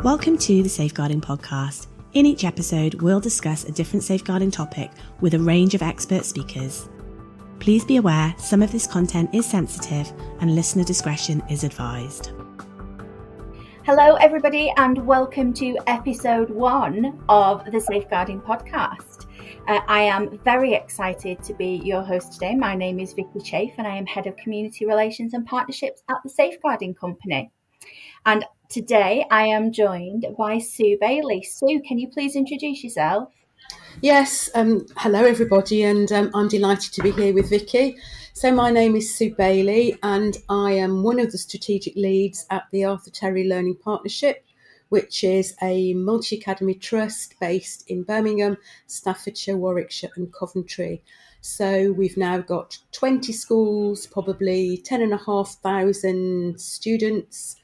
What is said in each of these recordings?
Welcome to the Safeguarding Podcast. In each episode, we'll discuss a different safeguarding topic with a range of expert speakers. Please be aware some of this content is sensitive and listener discretion is advised. Hello everybody and welcome to episode 1 of the Safeguarding Podcast. I am very excited to be your host today. My name is Vicky Chafe and I am Head of Community Relations and Partnerships at the Safeguarding Company. And today I am joined by Sue Bailey. Sue, can you please introduce yourself? Yes, hello everybody, and I'm delighted to be here with Vicky. So my name is Sue Bailey and I am one of the strategic leads at the Arthur Terry Learning Partnership, which is a multi-academy trust based in Birmingham, Staffordshire, Warwickshire and Coventry. So we've now got 20 schools, probably 10,500 students,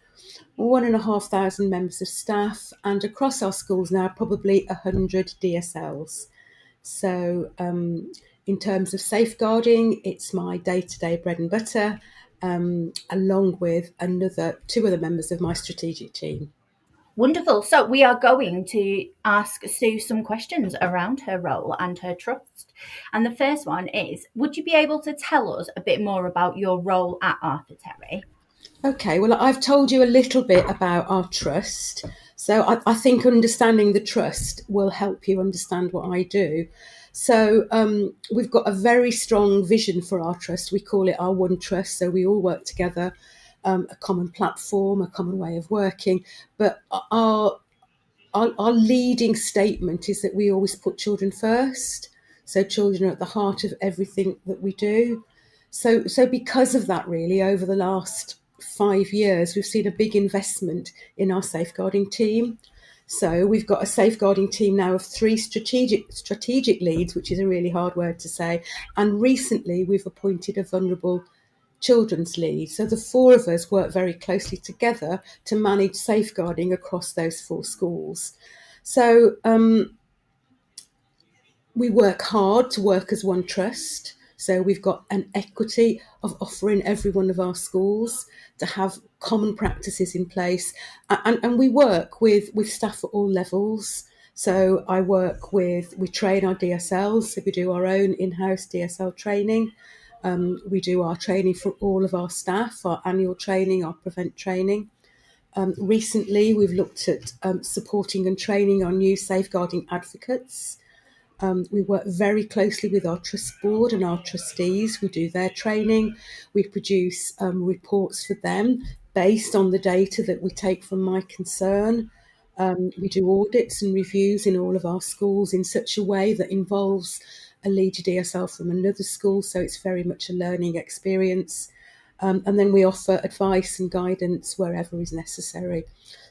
1,500 members of staff, and across our schools now probably 100 DSLs. So in terms of safeguarding, it's my day-to-day bread and butter, along with two other members of my strategic team. Wonderful. So we are going to ask Sue some questions around her role and her trust. And the first one is, would you be able to tell us a bit more about your role at Arthur Terry? Okay, well, I've told you a little bit about our trust. So I think understanding the trust will help you understand what I do. So we've got a very strong vision for our trust. We call it our One Trust. So we all work together, a common platform, a common way of working. But our leading statement is that we always put children first. So children are at the heart of everything that we do. So because of that, really, over the last 5 years, we've seen a big investment in our safeguarding team. So we've got a safeguarding team now of 3 strategic leads, which is a really hard word to say. And recently we've appointed a vulnerable children's lead. So the 4 of us work very closely together to manage safeguarding across those 4 schools. So we work hard to work as one trust. So we've got an equity of offering every one of our schools to have common practices in place. And we work with staff at all levels. So we train our DSLs, so we do our own in-house DSL training. We do our training for all of our staff, our annual training, our prevent training. Recently, we've looked at supporting and training our new safeguarding advocates. We work very closely with our trust board and our trustees. We do their training. We produce reports for them based on the data that we take from My Concern. We do audits and reviews in all of our schools in such a way that involves a lead DSL from another school, so it's very much a learning experience. And then we offer advice and guidance wherever is necessary.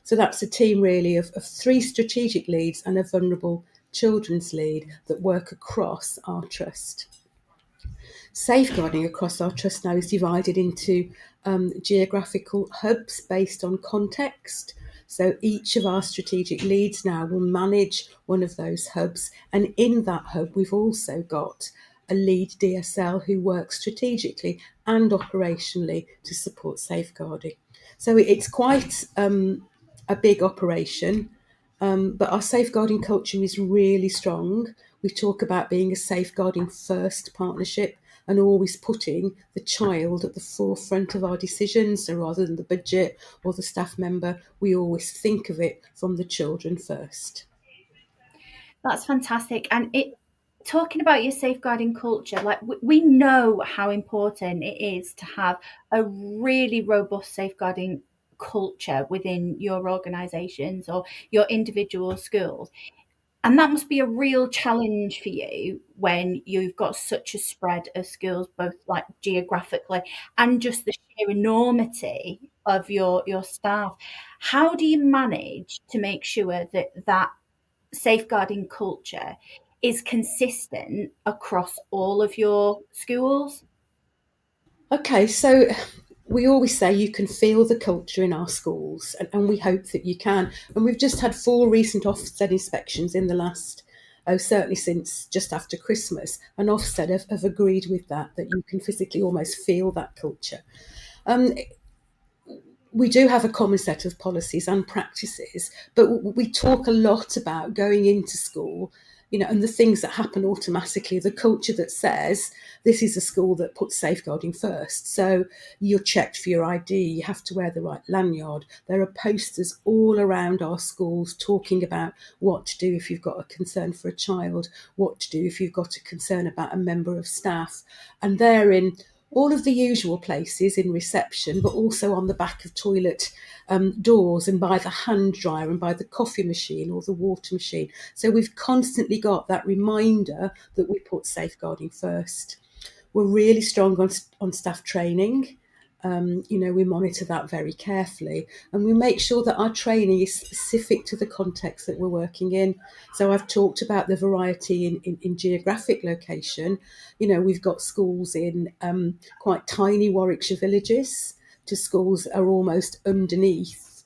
So that's a team really of 3 strategic leads and a vulnerable children's lead that work across our trust. Safeguarding across our trust now is divided into geographical hubs based on context. So each of our strategic leads now will manage one of those hubs. And in that hub, we've also got a lead DSL who works strategically and operationally to support safeguarding. So it's quite a big operation. But our safeguarding culture is really strong. We talk about being a safeguarding first partnership and always putting the child at the forefront of our decisions. So rather than the budget or the staff member, we always think of it from the children first. That's fantastic. And talking about your safeguarding culture, like we know how important it is to have a really robust safeguarding culture within your organisations or your individual schools. And that must be a real challenge for you when you've got such a spread of schools, both like geographically and just the sheer enormity of your staff. How do you manage to make sure that safeguarding culture is consistent across all of your schools? Okay, so we always say you can feel the culture in our schools, and we hope that you can. And we've just had 4 recent Ofsted inspections in the last, certainly since just after Christmas, and Ofsted have agreed with that you can physically almost feel that culture. we do have a common set of policies and practices, but we talk a lot about going into school, and the things that happen automatically, the culture that says this is a school that puts safeguarding first. So you're checked for your ID, you have to wear the right lanyard. There are posters all around our schools talking about what to do if you've got a concern for a child, what to do if you've got a concern about a member of staff. And they're in all of the usual places in reception, but also on the back of toilet doors and by the hand dryer and by the coffee machine or the water machine. So we've constantly got that reminder that we put safeguarding first. We're really strong on staff training. We monitor that very carefully, and we make sure that our training is specific to the context that we're working in. So I've talked about the variety in geographic location. We've got schools in quite tiny Warwickshire villages to schools that are almost underneath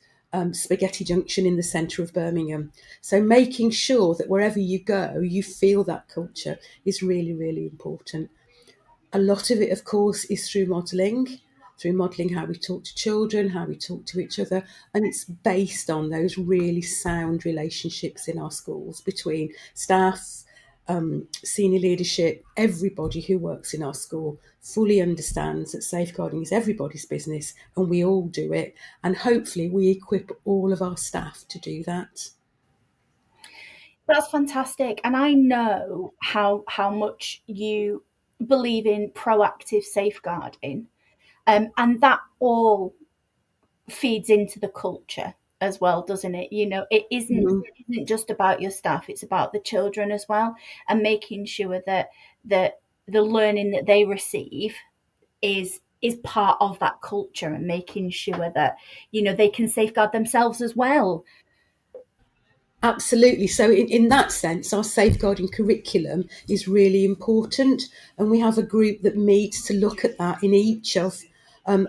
Spaghetti Junction in the centre of Birmingham. So making sure that wherever you go, you feel that culture is really, really important. A lot of it, of course, is through modelling how we talk to children, how we talk to each other. And it's based on those really sound relationships in our schools between staff, senior leadership. Everybody who works in our school fully understands that safeguarding is everybody's business and we all do it. And hopefully we equip all of our staff to do that. That's fantastic. And I know how much you believe in proactive safeguarding. And that all feeds into the culture as well, doesn't it? It isn't just about your staff, it's about the children as well, and making sure that the learning that they receive is part of that culture, and making sure that they can safeguard themselves as well. Absolutely. So in that sense, our safeguarding curriculum is really important. And we have a group that meets to look at that in each of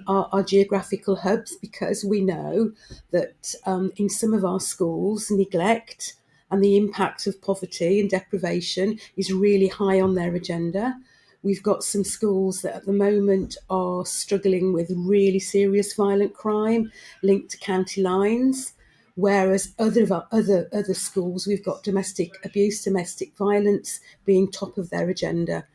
our geographical hubs, because we know that in some of our schools, neglect and the impact of poverty and deprivation is really high on their agenda. We've got some schools that at the moment are struggling with really serious violent crime linked to county lines, whereas other schools, we've got domestic abuse, domestic violence being top of their agenda.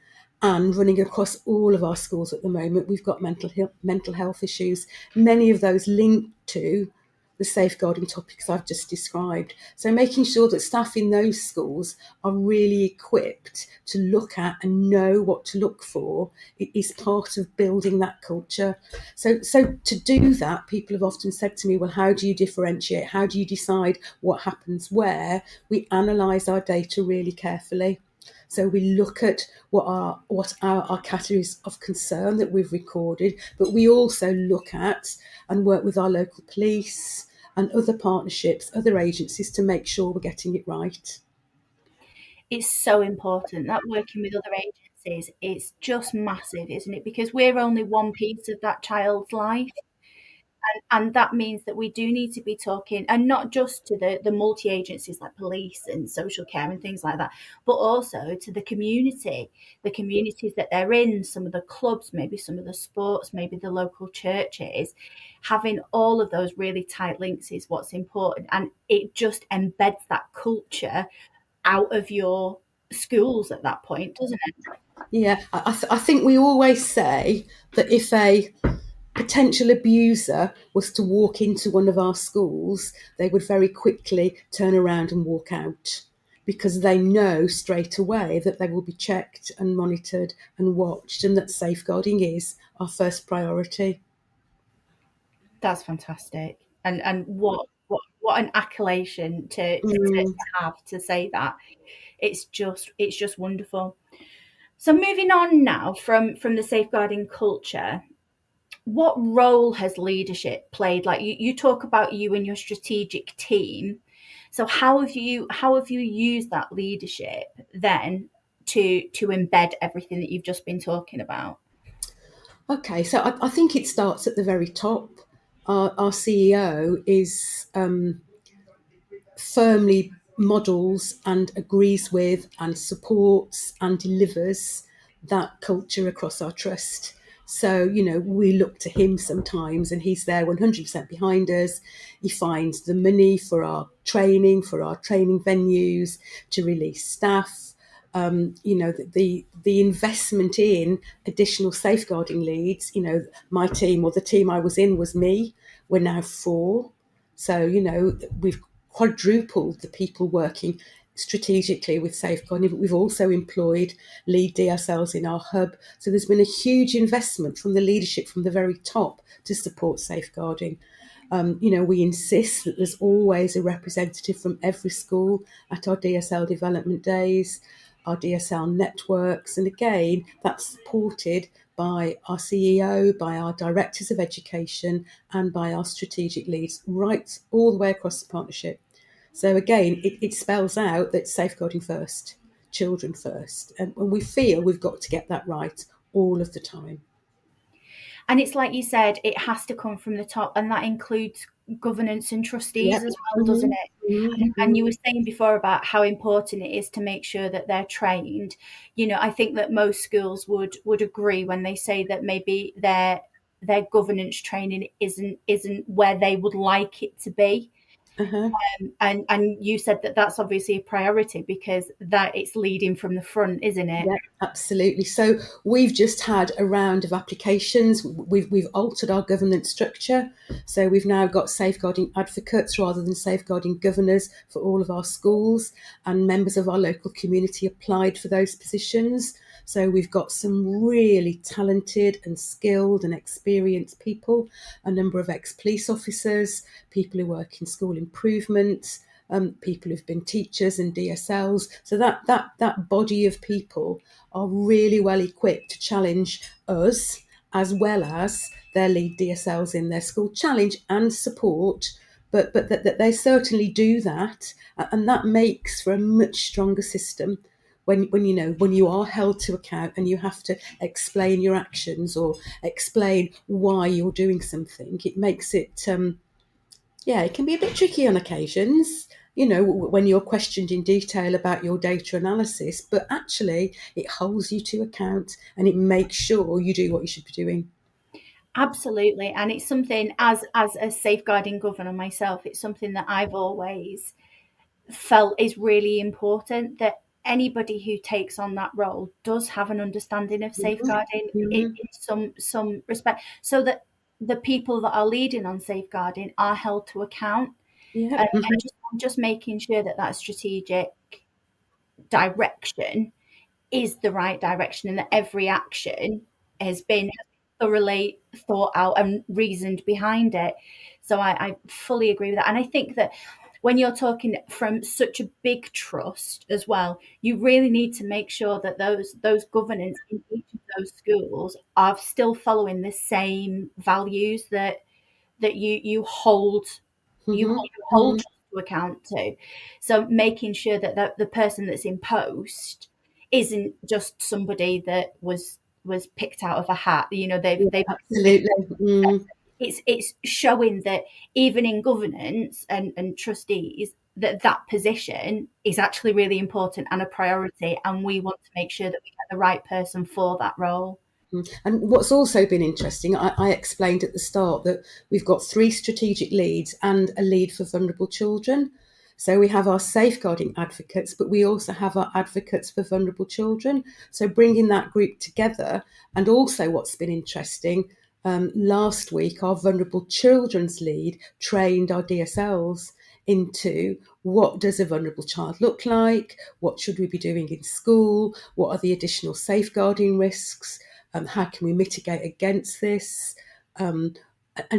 And running across all of our schools at the moment, we've got mental health issues, many of those linked to the safeguarding topics I've just described. So making sure that staff in those schools are really equipped to look at and know what to look for is part of building that culture. So to do that, people have often said to me, well, how do you differentiate? How do you decide what happens where? We analyse our data really carefully. So we look at what our categories of concern that we've recorded, but we also look at and work with our local police and other partnerships, other agencies to make sure we're getting it right. It's so important that working with other agencies is just massive, isn't it? Because we're only one piece of that child's life. And that means that we do need to be talking, and not just to the multi agencies like police and social care and things like that, but also to the communities that they're in, some of the clubs, maybe some of the sports, maybe the local churches. Having all of those really tight links is what's important, and it just embeds that culture out of your schools at that point, doesn't it? Yeah, I think we always say that if a potential abuser was to walk into one of our schools, they would very quickly turn around and walk out, because they know straight away that they will be checked and monitored and watched, and that safeguarding is our first priority. That's fantastic. And what an accolation to have, to say that. It's just wonderful. So moving on now from the safeguarding culture, what role has leadership played? Like you talk about you and your strategic team. So how have you used that leadership then to embed everything that you've just been talking about? Okay, so I think it starts at the very top. Our CEO is firmly models and agrees with and supports and delivers that culture across our trust. So, we look to him sometimes, and he's there 100% behind us. He finds the money for our training venues, to release staff. The investment in additional safeguarding leads. My team, or the team I was in, was me. We're now 4. So, we've quadrupled the people working strategically with safeguarding, but we've also employed lead DSLs in our hub. So there's been a huge investment from the leadership from the very top to support safeguarding. We insist that there's always a representative from every school at our DSL development days, our DSL networks, and again, that's supported by our CEO, by our directors of education, and by our strategic leads, right all the way across the partnership. So again, it spells out that safeguarding first, children first, and we feel we've got to get that right all of the time. And it's like you said, it has to come from the top, and that includes governance and trustees as well, doesn't it? And you were saying before about how important it is to make sure that they're trained. I think that most schools would agree when they say that maybe their governance training isn't where they would like it to be. Uh-huh. And you said that that's obviously a priority because that it's leading from the front, isn't it? Yeah, absolutely. So we've just had a round of applications. We've altered our governance structure. So we've now got safeguarding advocates rather than safeguarding governors for all of our schools, and members of our local community applied for those positions. So we've got some really talented and skilled and experienced people, a number of ex-police officers, people who work in school improvement, people who've been teachers and DSLs. So that body of people are really well equipped to challenge us, as well as their lead DSLs in their school, challenge and support. But that they certainly do that, and that makes for a much stronger system. When you are held to account and you have to explain your actions or explain why you're doing something, it makes it it can be a bit tricky on occasions, when you're questioned in detail about your data analysis, but actually it holds you to account and it makes sure you do what you should be doing. Absolutely. And it's something, as a safeguarding governor myself, it's something that I've always felt is really important, that anybody who takes on that role does have an understanding of safeguarding in Mhm. some respect, so that the people that are leading on safeguarding are held to account, Yeah. and just making sure that that strategic direction is the right direction, and that every action has been thoroughly thought out and reasoned behind it. So I fully agree with that. And I think that when you're talking from such a big trust as well, you really need to make sure that those governance in each of those schools are still following the same values that you Mhm. hold to account to. So making sure that the person that's in post isn't just somebody that was picked out of a hat. Yeah, They've absolutely. it's showing that even in governance and trustees, that position is actually really important and a priority, and we want to make sure that we get the right person for that role. And what's also been interesting, I explained at the start that we've got 3 strategic leads and a lead for vulnerable children. So we have our safeguarding advocates, but we also have our advocates for vulnerable children. So bringing that group together, and also what's been interesting, last week our vulnerable children's lead trained our DSLs into what does a vulnerable child look like, what should we be doing in school, what are the additional safeguarding risks, how can we mitigate against this? And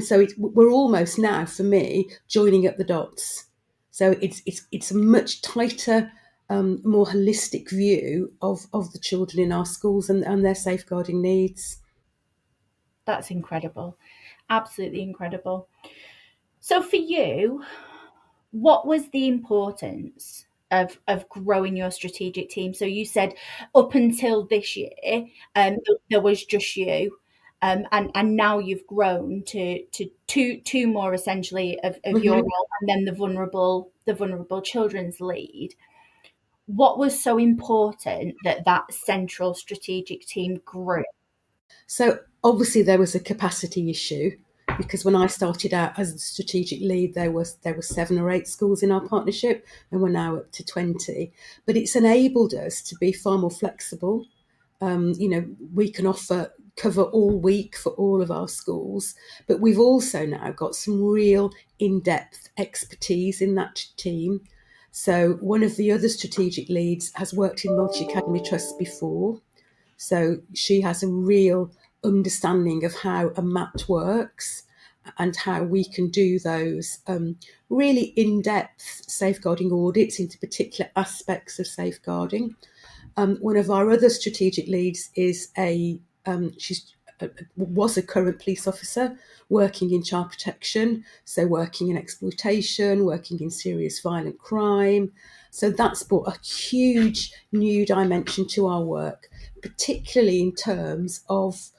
so we're almost now, for me, joining up the dots. So it's a much tighter, more holistic view of the children in our schools and their safeguarding needs. That's incredible. Absolutely incredible. So for you, what was the importance of growing your strategic team? So you said up until this year, there was just you, and now you've grown to two more essentially of your Mhm. role, and then the vulnerable children's lead. What was so important that central strategic team grew? So obviously there was a capacity issue, because when I started out as a strategic lead, there were 7 or 8 schools in our partnership, and we're now up to 20. But it's enabled us to be far more flexible. We can offer cover all week for all of our schools, but we've also now got some real in-depth expertise in that team. So one of the other strategic leads has worked in multi-academy trusts before, so she has a real understanding of how a MAT works and how we can do those really in-depth safeguarding audits into particular aspects of safeguarding. One of our other strategic leads is was a current police officer working in child protection, so working in exploitation, working in serious violent crime. So that's brought a huge new dimension to our work, particularly in terms of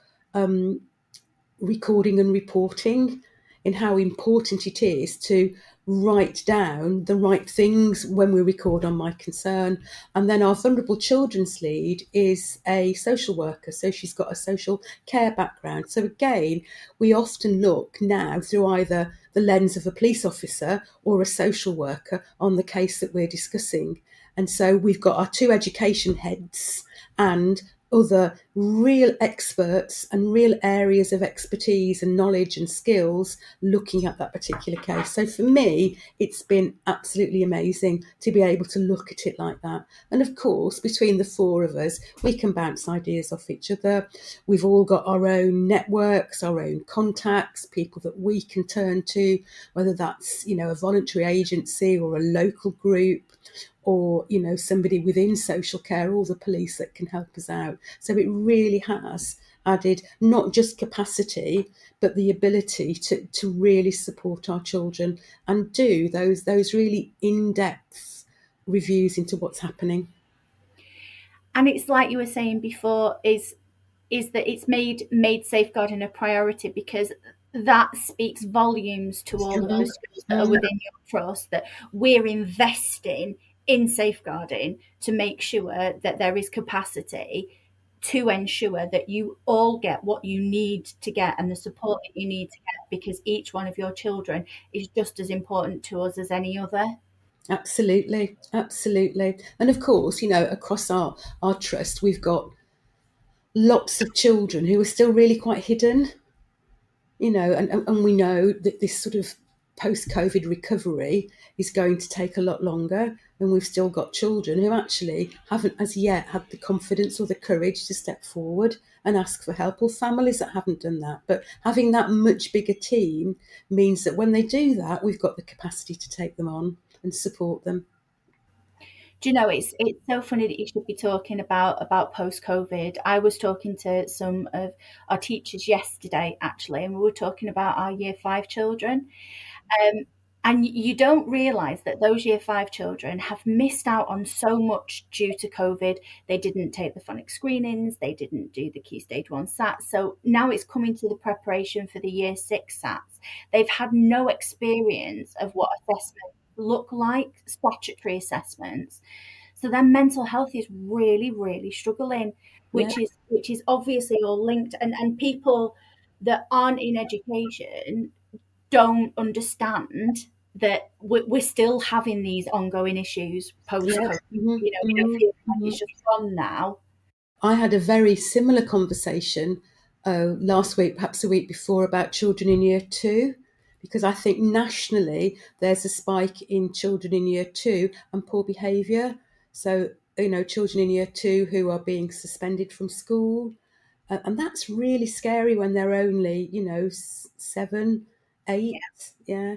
recording and reporting, in how important it is to write down the right things when we record on My Concern. And then our vulnerable children's lead is a social worker, so she's got a social care background. So again, we often look now through either the lens of a police officer or a social worker on the case that we're discussing. And so we've got our 2 education heads and other real experts and real areas of expertise and knowledge and skills looking at that particular case. So for me, it's been absolutely amazing to be able to look at it like that. And of course, between the 4 of us, we can bounce ideas off each other. We've all got our own networks, our own contacts, people that we can turn to, whether that's, a voluntary agency or a local group, or somebody within social care or the police that can help us out. So it really has added not just capacity, but the ability to really support our children and do those really in-depth reviews into what's happening. And it's like you were saying before, is that it's made safeguarding a priority, because that speaks volumes to all of the schools that are within your trust, that we're investing in safeguarding to make sure that there is capacity to ensure that you all get what you need to get and the support that you need to get, because each one of your children is just as important to us as any other. Absolutely. And of course, across our trust, we've got lots of children who are still really quite hidden, and we know that this sort of post-COVID recovery is going to take a lot longer, and we've still got children who actually haven't as yet had the confidence or the courage to step forward and ask for help, or families that haven't done that. But having that much bigger team means that when they do that, we've got the capacity to take them on and support them. Do you know, it's so funny that you should be talking about post-COVID. I was talking to some of our teachers yesterday, actually, and we were talking about our year 5 children. And you don't realise that those year 5 children have missed out on so much due to COVID. They didn't take the phonics screenings, they didn't do the Key Stage 1 SATs. So now it's coming to the preparation for the year 6 SATs. They've had no experience of what assessments look like, statutory assessments. So their mental health is really, really struggling, Yeah, which is obviously all linked. And people that aren't in education don't understand that we're still having these ongoing issues post yeah. COVID. We don't feel like it's just gone now. I had a very similar conversation last week, perhaps a week before, about children in year 2, because I think nationally there's a spike in children in year 2 and poor behaviour. So, children in year 2 who are being suspended from school. And that's really scary when they're only, 7, 8. Yeah.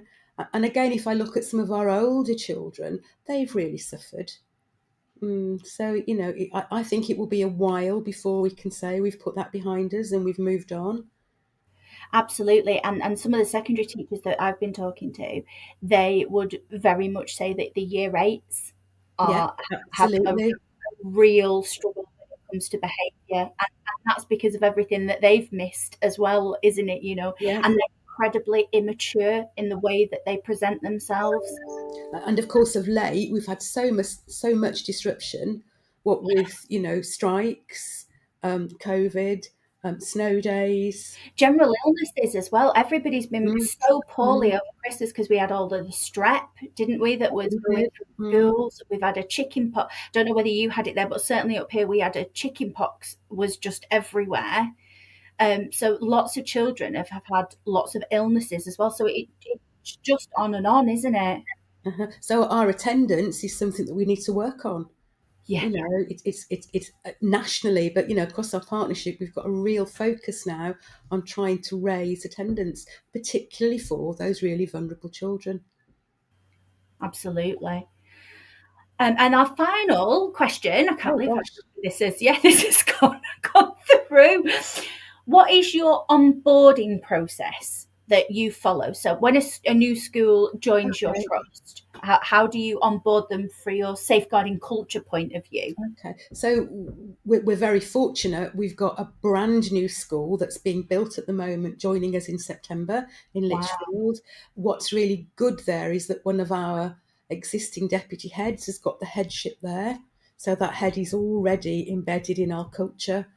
And again, if I look at some of our older children, they've really suffered. So, I think it will be a while before we can say we've put that behind us and we've moved on. Absolutely. And some of the secondary teachers that I've been talking to, they would very much say that the year 8s Yeah, are have a absolutely. real struggle when it comes to behaviour. And that's because of everything that they've missed as well, isn't it? Yeah. And they're incredibly immature in the way that they present themselves. And of course, of late, we've had so much disruption, what with, strikes, COVID, snow days. General illnesses as well. Everybody's been so poorly Mm. over Christmas because we had all the strep, didn't we, that was We going did. through schools. We've had a chicken pox. Don't know whether you had it there, but certainly up here we had a chicken pox was just everywhere. So lots of children have had lots of illnesses as well. So it's just on and on, isn't it? So our attendance is something that we need to work on. Yeah. You know, it's nationally, but, you know, across our partnership, we've got a real focus now on trying to raise attendance, particularly for those really vulnerable children. Absolutely. And our final question, I can't believe Gosh. this has gone through. What is your onboarding process that you follow? So when a new school joins your Okay. trust, how do you onboard them for your safeguarding culture point of view? Okay, so we're very fortunate. We've got a brand new school that's being built at the moment, joining us in September in Wow. Lichfield. What's really good there is that one of our existing deputy heads has got the headship there. So that head is already embedded in our culture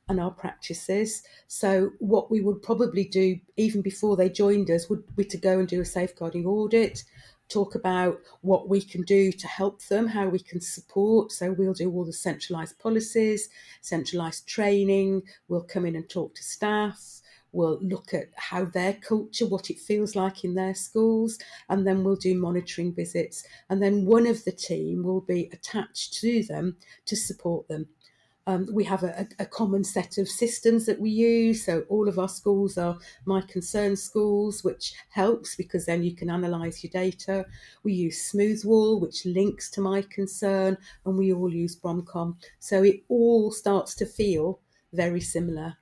and our practices. So what we would probably do, even before they joined us, would be to go and do a safeguarding audit, talk about what we can do to help them, how we can support. So we'll do all the centralised policies, centralised training. We'll come in and talk to staff. We'll look at how their culture, what it feels like in their schools, and then we'll do monitoring visits. And then one of the team will be attached to them to support them. We have a common set of systems that we use. So all of our schools are My Concern schools, which helps because then you can analyse your data. We use Smoothwall, which links to My Concern, and we all use Bromcom. So it all starts to feel very similar.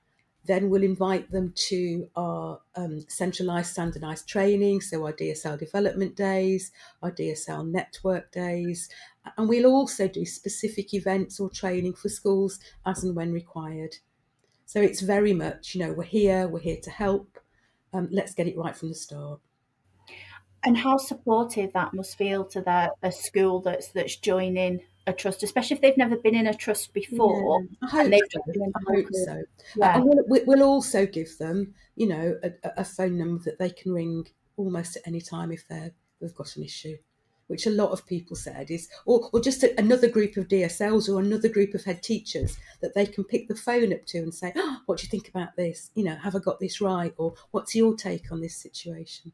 Then we'll invite them to our centralised standardised training, so our DSL development days, our DSL network days, and we'll also do specific events or training for schools as and when required. So it's very much, you know, we're here to help. Let's get it right from the start. And how supportive that must feel to a school that's joining a trust, especially if they've never been in a trust before. Yeah, I hope so. Yeah. And we'll also give them, you know, a phone number that they can ring almost at any time if they've got an issue, which a lot of people said is, or just another group of DSLs or another group of head teachers that they can pick the phone up to and say, oh, what do you think about this? You know, have I got this right? Or what's your take on this situation?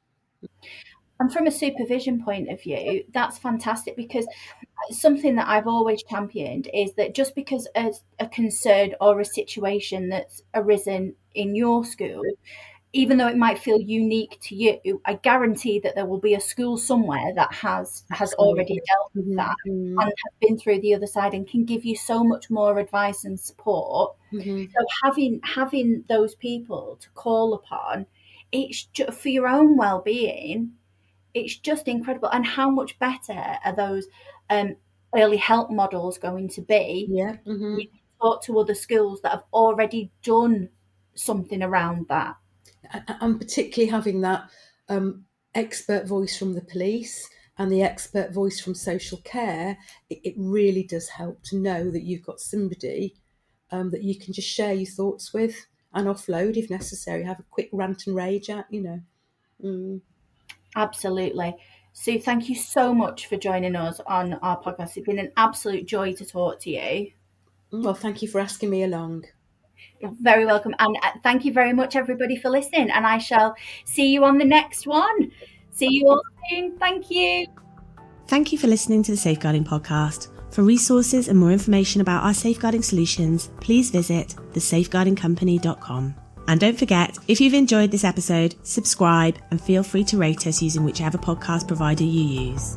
And from a supervision point of view, that's fantastic, because something that I've always championed is that just because a concern or a situation that's arisen in your school, even though it might feel unique to you, I guarantee that there will be a school somewhere that has already dealt with that and have been through the other side and can give you so much more advice and support. So having those people to call upon, it's just for your own well-being. It's just incredible. And how much better are those early help models going to be? Yeah. You can talk to other schools that have already done something around that. And particularly having that expert voice from the police and the expert voice from social care, it really does help to know that you've got somebody that you can just share your thoughts with and offload if necessary, have a quick rant and rage at, you know. Absolutely. Sue, thank you so much for joining us on our podcast. It's been an absolute joy to talk to you. Well, thank you for asking me along. You're very welcome. And thank you very much, everybody, for listening. And I shall see you on the next one. See you all soon. Thank you. Thank you for listening to the Safeguarding Podcast. For resources and more information about our safeguarding solutions, please visit thesafeguardingcompany.com. And don't forget, if you've enjoyed this episode, subscribe and feel free to rate us using whichever podcast provider you use.